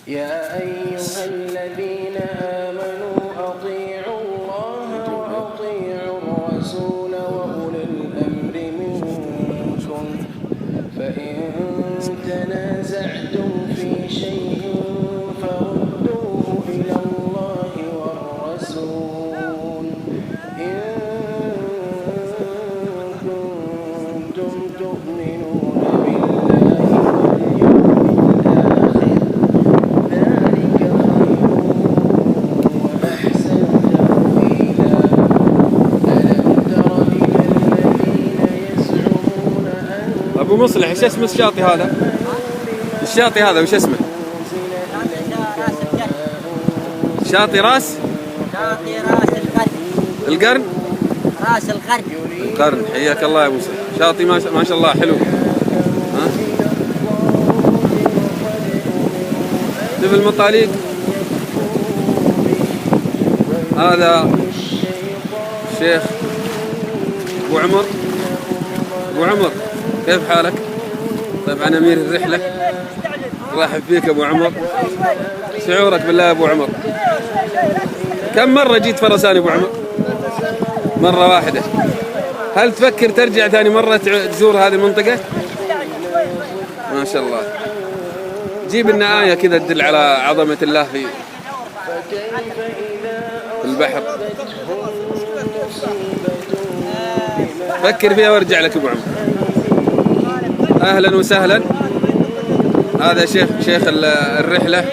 يا أيها الذين آمنوا أطيعوا الله وأطيعوا الرسول وأولي الأمر منكم فإن تنازعتم في شيء فردوه إلى الله والرسول إن كنتم تؤمنون بالله واليوم الآخر ذلك خير وأحسن تأويلا ألم تر إلى الذين يزعمون أن أبو مصلح إيش اسم الشاطئ هذا؟ الشاطئ هذا وش اسمه؟ شاطئ راس؟ شاطئ راس القرن. القرن؟ راس القرن. القرن. حياك الله يا أبو مصلح. شاطئ ما شاء الله حلو. ها؟ شوف المطاليق. هذا الشيخ أبو عمر. أبو عمر كيف حالك؟ طيب أنا أمير الرحلة. رحب فيك أبو عمر. شعورك بالله يا أبو عمر؟ كم مرة جيت فرسان أبو عمر؟ مرة واحدة. هل تفكر ترجع ثاني مرة تزور هذه المنطقة؟ ما شاء الله. جيب لنا آية كذا تدل على عظمة الله في البحر. فكر فيها وارجع لك أبو عمر. أهلا وسهلا. هذا شيخ الرحلة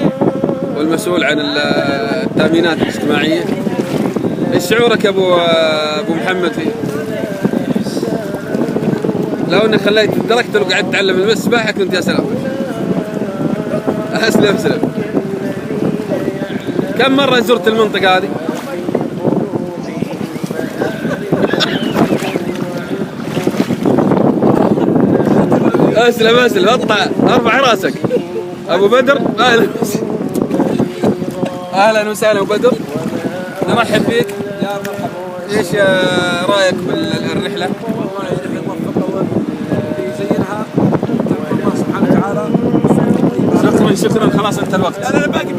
والمسؤول عن التأمينات الاجتماعية. ايش شعورك يا ابو محمد فيه؟ لو انك خليت تركت وقعدت تتعلم السباحة كنت يا سلام. اسلم. كم مرة زرت المنطقة هذه؟ اسلم اطلع ارفع راسك. ابو بدر اهلا وسهلا ابو بدر. نرحب فيك. يا مرحبا. ايش رايك بالرحله؟ والله رحله موفقه ويزينها توفيق الله سبحانه وتعالى. شكرا خلاص انت الوقت. لا باقي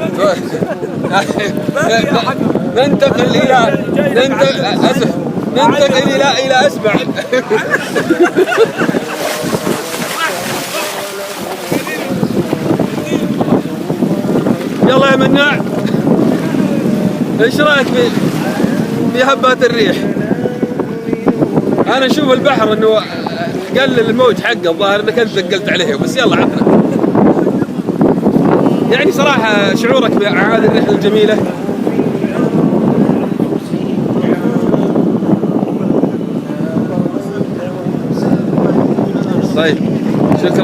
ننتقل الى اسبع. يلا يا مناع، ايش رايك في هبات الريح؟ انا اشوف البحر انه قلل الموج حقه، الظاهر انك انت ثقلت عليه، بس يلا عطنا. يعني صراحه شعورك بهذه الرحله الجميله؟ طيب